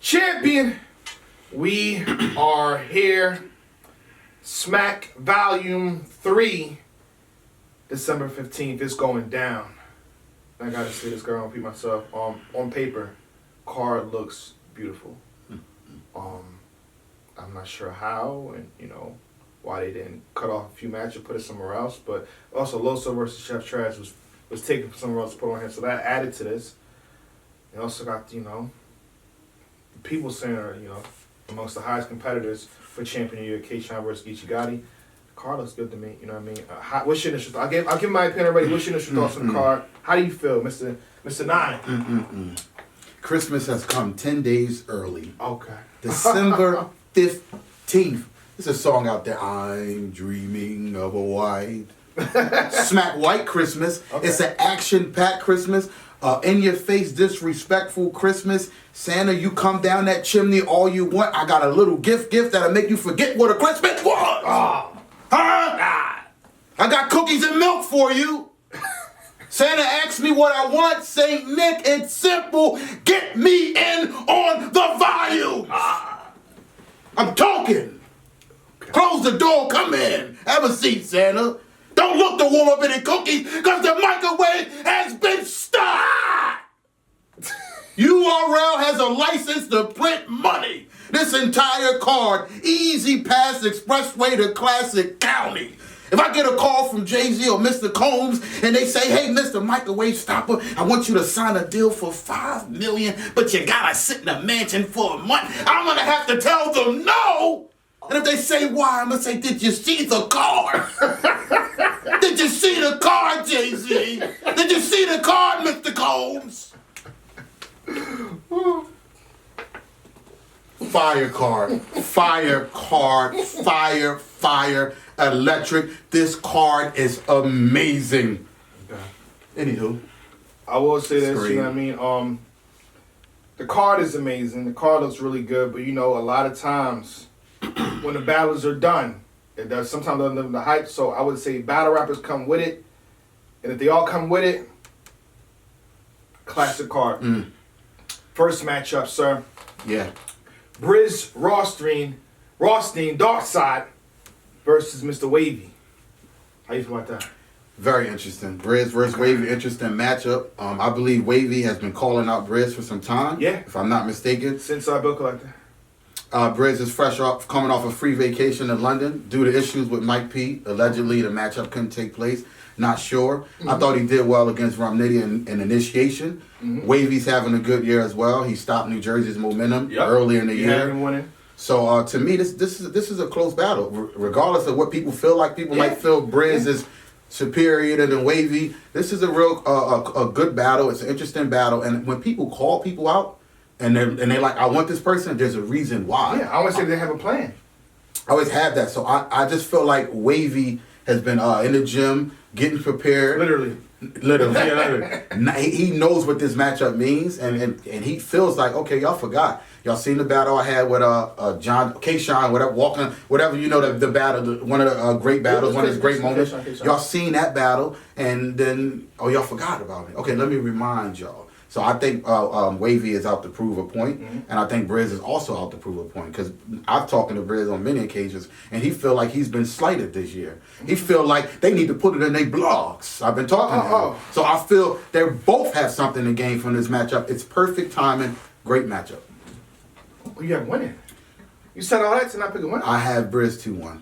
Champion, we are here. Smack Volume 3, December 15th. It's going down. I gotta see this girl and repeat myself. On paper, card looks beautiful. I'm not sure how and why they didn't cut off a few matches, put it somewhere else. But also Loso versus Chef Trash was taken from somewhere else to put on here, so that added to this. You also got the people center, amongst the highest competitors for champion of the year, K-Shine versus Geechee Gotti. The card looks good to me. You know what I mean? What's your initial thoughts? I'll give my opinion already. What's your initial thoughts on the card? How do you feel, Mr. Nine? Christmas has come 10 days early. Okay. December 15th. There's a song out there. I'm dreaming of a white. Smack White Christmas. Okay. It's an action-packed Christmas. In your face, disrespectful Christmas. Santa, you come down that chimney all you want. I got a little gift that'll make you forget what a Christmas was. I got cookies and milk for you. Santa asked me what I want. Saint Nick, it's simple. Get me in on the volume. I'm talking. Okay. Close the door. Come in. Have a seat, Santa. Don't look to warm up any cookies because the microwave has been stopped. URL has a license to print money. This entire card, easy pass expressway to Classic County. If I get a call from Jay-Z or Mr. Combs and they say, hey, Mr. Microwave Stopper, I want you to sign a deal for $5 million, but you gotta sit in a mansion for a month, I'm gonna have to tell them no. And if they say why, I'm gonna say, did you see the card? Did you see the card, Jay-Z? Did you see the card, Mr. Combs? Fire card, fire, electric. This card is amazing. Okay. Anywho. I will say this, you know what I mean? The card is amazing. The card looks really good, but a lot of times when the battles are done, it does sometimes doesn't live in the hype. So I would say battle rappers come with it. And if they all come with it, classic card. First matchup, sir. Yeah. Briz Rothstein, Darkside versus Mr. Wavy. How you feel about that? Very interesting. Briz versus Wavy, interesting matchup. I believe Wavy has been calling out Briz for some time. Yeah. If I'm not mistaken. Since Bill Collector. Briz is coming off a free vacation in London due to issues with Mike P. Allegedly, the matchup couldn't take place. Not sure. I thought he did well against Romnitty in Initiation. Wavy's having a good year as well. He stopped New Jersey's momentum earlier in the year. So to me, this is a close battle. Regardless of what people feel like, people might feel Briz is superior than Wavy. This is a real a good battle. It's an interesting battle. And when people call people out, and they're like, I want this person, there's a reason why. Yeah, I always say they have a plan. I always have that. So I just feel like Wavy has been in the gym, getting prepared. Literally. He knows what this matchup means, and he feels like, okay, y'all forgot. Y'all seen the battle I had with John K-Shine, whatever the battle, one of the great battles, one of his great moments. Y'all seen that battle, and then y'all forgot about it. Okay, let me remind y'all. So I think Wavy is out to prove a point, and I think Briz is also out to prove a point, because I've talked to Briz on many occasions, and he feel like he's been slighted this year. He feel like they need to put it in their blogs. I've been talking to him. So I feel they both have something to gain from this matchup. It's perfect timing, great matchup. Oh, you have winning. You said all that to not pick a winner? I have Briz 2-1.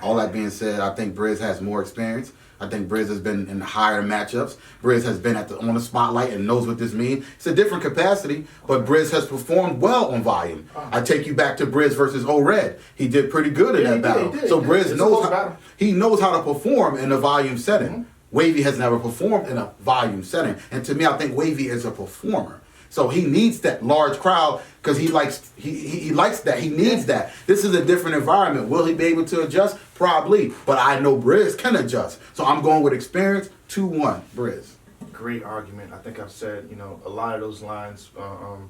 All that being said, I think Briz has more experience. I think Briz has been in higher matchups. Briz has been on the spotlight and knows what this means. It's a different capacity, but Briz has performed well on volume. I take you back to Briz versus O-Red. He did pretty good in that battle. So Briz knows how to perform in a volume setting. Wavy has never performed in a volume setting. And to me, I think Wavy is a performer. So he needs that large crowd because he likes that. He needs that. This is a different environment. Will he be able to adjust? Probably. But I know Briz can adjust. So I'm going with experience. 2-1, Briz. Great argument. I think I've said, a lot of those lines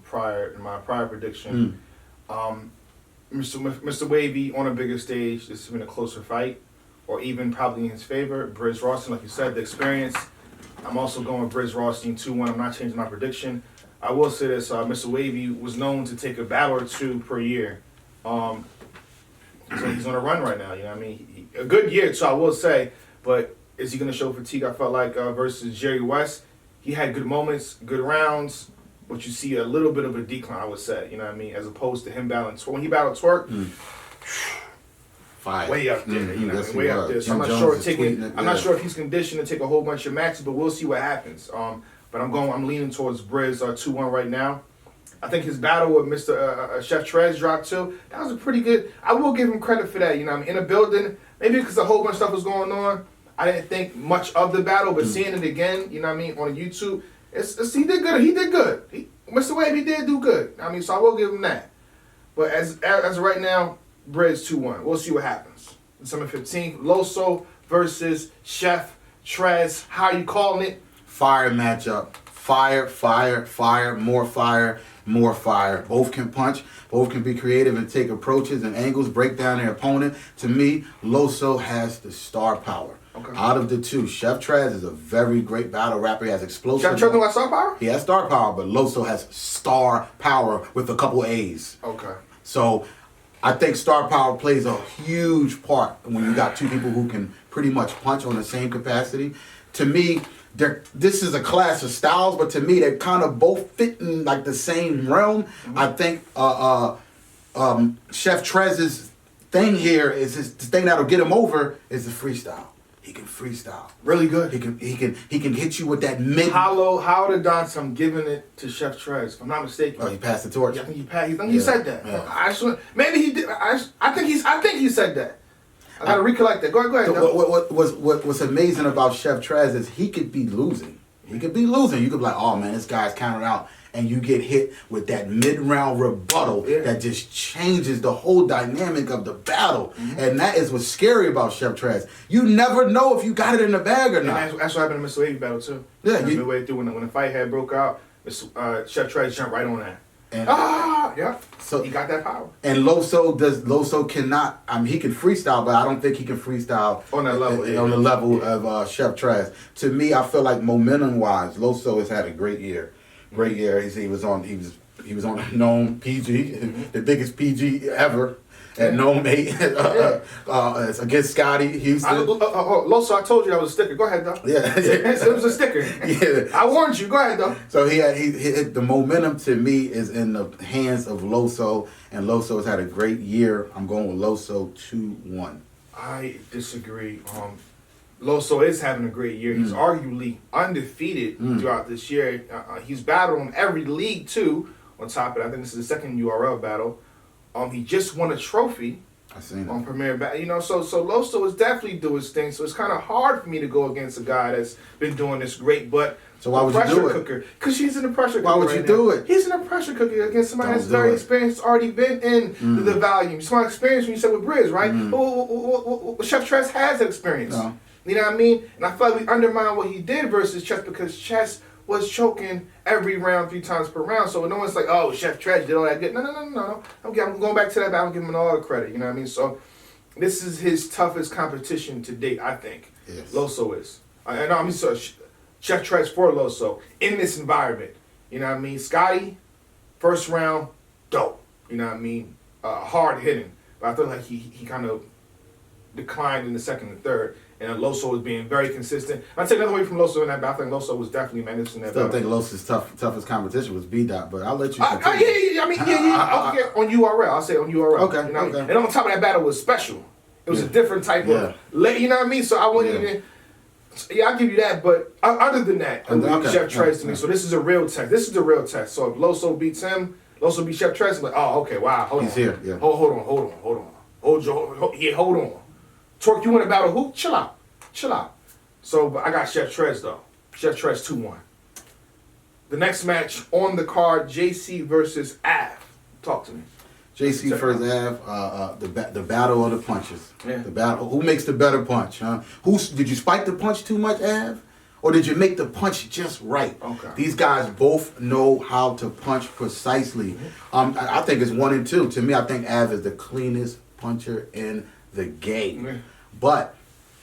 prior in my prior prediction. Mr. Wavy on a bigger stage, this has been a closer fight, or even probably in his favor. Briz Rothstein, like you said, the experience. I'm also going with Briz Rothstein 2-1. I'm not changing my prediction. I will say this: Mr. Wavy was known to take a battle or two per year. So he's on a run right now. You know what I mean? A good year, so I will say. But is he going to show fatigue? I felt like versus Jerry West, he had good moments, good rounds, but you see a little bit of a decline. I would say. You know what I mean? As opposed to him battling when he battled Twerk. Fire. Way up there, you know, Yes, way he up was. there. So Jim I'm not Jones sure is taking. tweeting it, I'm not yeah. sure if he's conditioned to take a whole bunch of matches, but we'll see what happens. But I'm leaning towards Briz 2-1 right now. I think his battle with Mr. Chef Trez dropped too. That was a pretty good. I will give him credit for that. You know, I'm in a building. Maybe because a whole bunch of stuff was going on, I didn't think much of the battle. But seeing it again, you know what I mean, on YouTube, he did good. He did good. Mr. Wave, he did do good. I mean, so I will give him that. But as of right now, Briz 2-1. We'll see what happens. December 15th, Loso versus Chef Trez. How you calling it? Fire matchup. Fire, fire, fire, more fire, more fire. Both can punch. Both can be creative and take approaches and angles, break down their opponent. To me, Loso has the star power. Okay. Out of the two, Chef Trez is a very great battle rapper. He has explosive. Chef Trez don't got star power? He has star power, but Loso has star power with a couple A's. Okay. So I think star power plays a huge part when you got two people who can pretty much punch on the same capacity. To me, this is a clash of styles, but to me, they're kind of both fit in like the same realm. Mm-hmm. I think Chef Trez's thing here is the thing that'll get him over is the freestyle. He can freestyle. Really good. He can hit you with that mid. How did Dante, I'm giving it to Chef Trez, if I'm not mistaken. Oh, he passed the torch. Yeah, I think he passed. I think he said that. Yeah. Maybe he did. I think he said that. I gotta recollect that. Go ahead. What's amazing about Chef Trez is he could be losing. He could be losing. You could be like, oh man, this guy's counted out. And you get hit with that mid-round rebuttal that just changes the whole dynamic of the battle. Mm-hmm. And that is what's scary about Chef Trez. You never know if you got it in the bag or not. And that's what happened in Mr. Wavy battle too. Yeah, midway through when the fight had broke out, Chef Trez jumped right on that. And So he got that power. And Loso cannot. I mean, he can freestyle, but I don't think he can freestyle on that level. On the level of Chef Trez. To me, I feel like momentum-wise, Loso has had a great year. Great year. He was on a known PG, the biggest PG ever. At Gnome 8 against Scotty Houston. Loso, I told you that was a sticker. Go ahead, though. Yeah. It was a sticker. Yeah. I warned you. Go ahead, though. So the momentum to me is in the hands of Loso, and Loso has had a great year. I'm going with Loso 2-1. I disagree. Loso is having a great year. He's arguably undefeated throughout this year. He's battled on every league, too. On top of it, I think this is the second URL battle. He just won a trophy on Premier Battle. You know, so Loso is definitely doing his thing. So it's kind of hard for me to go against a guy that's been doing this great. But so why would you do it? Cooker, because he's in a pressure cooker. Why would you do it? He's in a pressure cooker against somebody that's very experienced, already been in the volume. Some experience when you said with Briz, right? Chef Trez has experience. No. You know what I mean? And I feel like we undermine what he did versus Chess because Chess was choking every round 3 times per round. So no one's like, oh, Chef Trez did all that good. No. I'm going back to that battle, giving him all the credit. You know what I mean? So this is his toughest competition to date, I think. Yes. Loso is. Chef Trez for Loso in this environment. You know what I mean? Scotty, first round, dope. You know what I mean? Hard hitting. But I feel like he kind of declined in the second and third. And Loso was being very consistent. I take nothing away from Loso in that battle. I think Loso was definitely managing that battle. I think Loso's toughest competition was B-Dot, but I'll let you continue. On URL. I'll say on URL. Okay, you know okay. And on top of that battle was special. It was a different type of, you know what I mean? So I wouldn't even, I'll give you that. But other than that, Chef Trez to me. So this is a real test. This is a real test. So if Loso beats him, Loso beats Chef Trez, I'm like, oh, okay, wow, hold on. He's here, yeah. Hold on. Hold on. Twerk, you want to battle who? Chill out. So, but I got Chef Trez, though. Chef Trez 2-1. The next match on the card, JC versus Av. Talk to me. JC versus Av, the battle of the punches. Yeah. The battle. Who makes the better punch, huh? Did you spike the punch too much, Av? Or did you make the punch just right? Okay. These guys both know how to punch precisely. I think it's 1 and 2. To me, I think Av is the cleanest puncher in the game. Yeah. But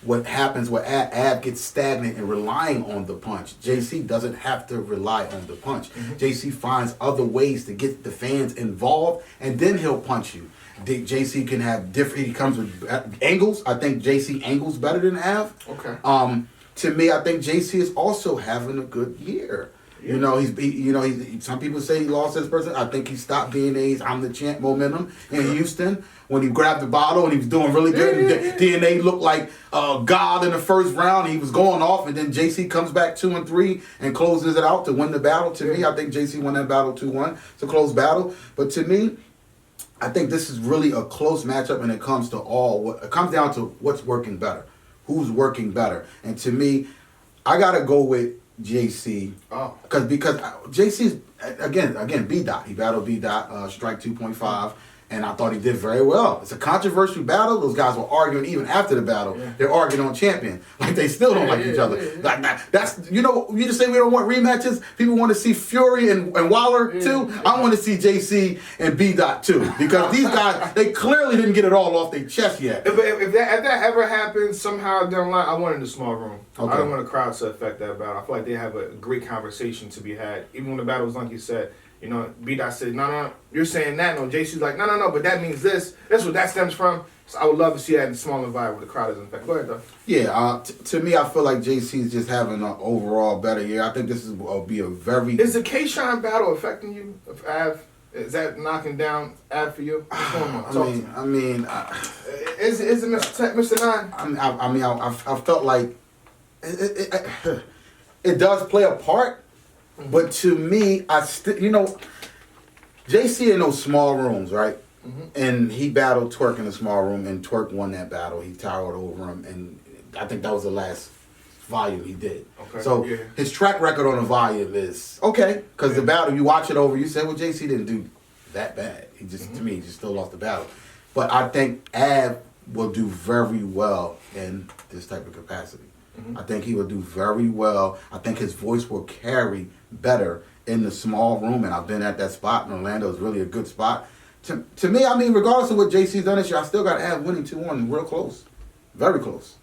what happens where Ab gets stagnant and relying on the punch. JC doesn't have to rely on the punch. JC finds other ways to get the fans involved, and then he'll punch you. JC can have different. He comes with angles. I think JC angles better than Av. Okay. To me, I think JC is also having a good year. You know, some people say he lost his person. I think he stopped DNA's "I'm the champ" momentum in Houston when he grabbed the bottle and he was doing really good. And DNA looked like God in the first round. He was going off, and then JC comes back 2-3 and closes it out to win the battle. To me, I think JC won that battle 2-1. It's a close battle, but to me, I think this is really a close matchup, and it comes down to what's working better, who's working better, and to me, I gotta go with JC. Oh. Because JC's again B Dot. He battled B Dot strike 2.5, and I thought he did very well. It's a controversial battle. Those guys were arguing even after the battle. Yeah. They're arguing on champion. Like they still don't like each other. Like that's you just say we don't want rematches. People want to see Fury and Wilder too. I want to see JC and B Dot too, because these guys, they clearly didn't get it all off their chest yet. If that ever happens somehow down the line, I want it in a small room. Okay. I don't want the crowd to affect that battle. I feel like they have a great conversation to be had. Even when the battle was like you said, you know, B-Dot said, no, you're saying that. No, JC's like, no, but that means this. That's what that stems from. So I would love to see that in a small environment where the crowd isn't affected. Go ahead, though. Yeah, to me, I feel like JC's just having an overall better year. I think this will be a very... Is the K-Shine battle affecting you, of Av? Is that knocking down Av for you? What's going on? Is it Mr. Nine? I felt like it does play a part, but to me, I still, JC in those small rooms, right? And he battled Twerk in a small room, and Twerk won that battle. He towered over him, and I think that was the last volume he did. Okay. So his track record on the volume is okay, because the battle, you watch it over, you say, well, JC didn't do that bad. He just, to me, he just still lost the battle. But I think Ab will do very well in this type of capacity. I think he will do very well. I think his voice will carry better in the small room, and I've been at that spot in Orlando. It's really a good spot. To me, I mean, regardless of what JC's done this year, I still got Av winning 2-1, real close. Very close.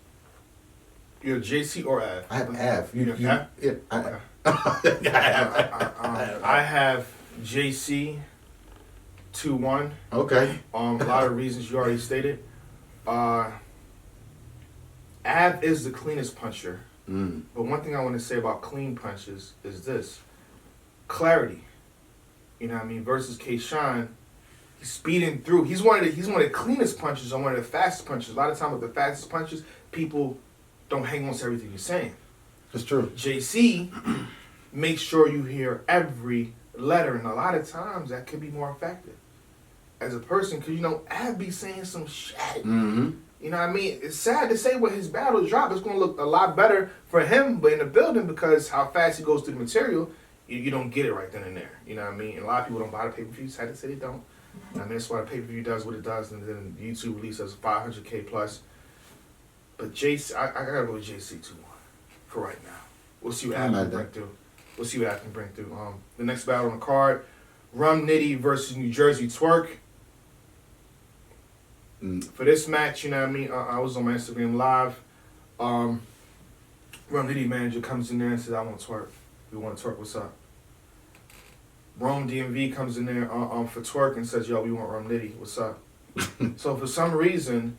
You're JC or Av? I have Av. You have? Yeah. I have JC 2-1. Okay. A lot of reasons you already stated. Av is the cleanest puncher. But one thing I want to say about clean punches is this. Clarity. You know what I mean? Versus K-Shine, he's speeding through. He's one of the cleanest punches and one of the fastest punches. A lot of time with the fastest punches, people don't hang on to everything you're saying. That's true. JC makes sure you hear every letter, and a lot of times that could be more effective as a person, because Ab be saying some shit. You know what I mean? It's sad to say when his battles drop, it's going to look a lot better for him, but in the building, because how fast he goes through the material, you don't get it right then and there. You know what I mean? And a lot of people don't buy the pay-per-view. Sad to say they don't. I mean, that's why the pay-per-view does what it does, and then YouTube releases 500K plus. But JC, I got to go with JC 2-1 for right now. We'll see what Ab can bring through. The next battle on the card, Rum Nitty versus New Jersey Twerk. For this match, you know what I mean? I was on my Instagram live. Rum Nitty manager comes in there and says, I want Twerk. We want Twerk, what's up? Rome DMV comes in there for Twerk and says, yo, we want Rum Nitty, what's up? So for some reason,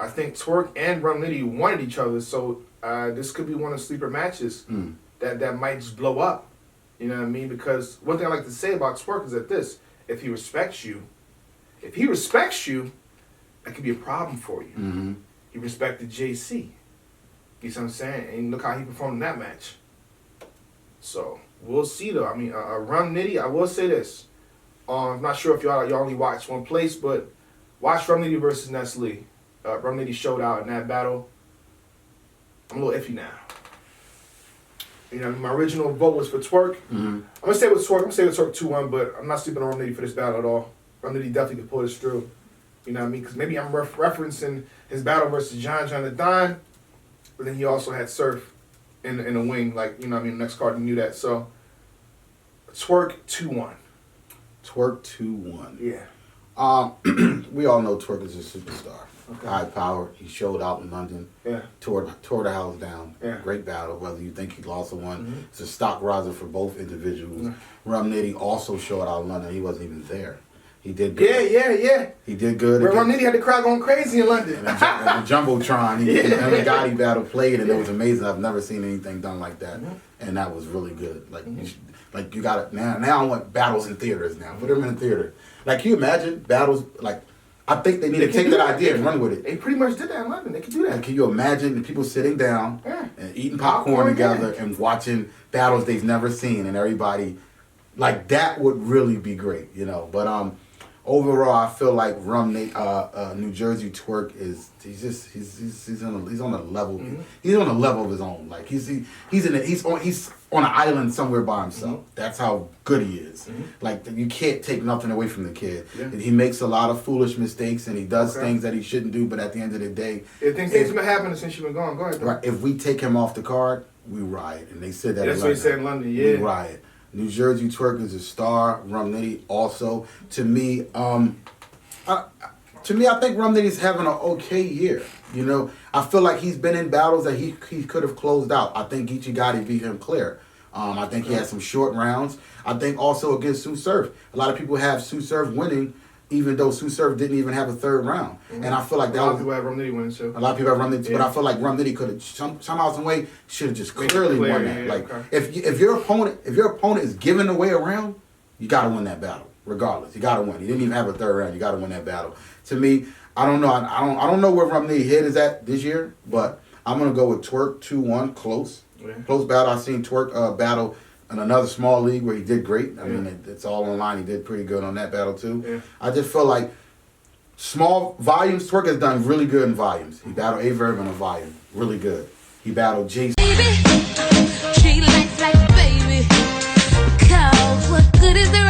I think Twerk and Rum Nitty wanted each other, so this could be one of the sleeper matches that might just blow up. You know what I mean? Because one thing I like to say about Twerk is that if he respects you, that could be a problem for you. He respected JC. You see what I'm saying? And look how he performed in that match. So, we'll see though. I mean, Rum Nitty, I will say this. I'm not sure if y'all only watch one place, but watch Rum Nitty versus Nestle. Rum Nitty showed out in that battle. I'm a little iffy now. My original vote was for Twerk. I'm going to stay with Twerk. 2-1, but I'm not sleeping on Rum Nitty for this battle at all. Rum Nitty definitely could pull this through. You know what I mean? Because maybe I'm referencing his battle versus John the Don, but then he also had Surf in a wing, like, you know what I mean? The next card, you knew that. So, Twerk 2-1. Twerk 2-1. Yeah. We all know Twerk is a superstar. Okay. High power. He showed out in London. Yeah. Tore the house down. Yeah. Great battle. Whether you think he lost or won, Mm-hmm. it's a stock riser for both individuals. Rum Nitty also showed out in London. He wasn't even there. He did good. Yeah. He did good. But Rum Nitty had the crowd going crazy in London. And the Jumbotron, and the Gotti battle played, and it was amazing. I've never seen anything done like that, and that was really good. Like you got it now. Now I want battles in theaters now. Put them in the theater. Like, can you imagine battles? Like, I think they need to take that idea and run with it. They pretty much did that in London. They could do that. Like, can you imagine the people sitting down and eating popcorn Popcorn, together and watching battles they've never seen, and everybody, like, that would really be great, you know. But overall, I feel like New Jersey Twerk he's on a level. He's on a level of his own. Like, he's on an island somewhere by himself. That's how good he is. Like, you can't take nothing away from the kid. Yeah. He makes a lot of foolish mistakes, and he does things that he shouldn't do. But at the end of the day, Things been happening since you've been gone. Go ahead. right, if we take him off the card, we riot. And they said that. That's what he said in London. We Yeah. riot. New Jersey Twerk is a star. Rum Nitty also. To me, I think Rum Nitty's having an okay year. You know, I feel like he's been in battles that he could have closed out. I think Geechee Gotti beat him clear. I think he had some short rounds. I think also against Sue Surf. A lot of people have Sue Surf winning, even though Sue Surf didn't even have a third round. And I feel like A lot of people have Rum Nitty winning too. a lot of people have Rum Nitty, but I feel like Rum Nitty could have somehow, some way, should have just clearly won that. Yeah, Like, okay. if your opponent is giving away a round, you got to win that battle, regardless. You got to win. He didn't even have a third round. You got to win that battle. To me, I don't know. I don't know where Rum Nitty head is at this year, but I'm gonna go with Twerk 2-1 close. Yeah. Close battle. I seen Twerk battle in another small league where he did great. I mean, it's all online. He did pretty good on that battle too. Yeah. I just feel like small volumes. Twerk has done really good in volumes. He battled Averb in a volume, really good. He battled Jason. Baby, she likes like baby. Cause what good is the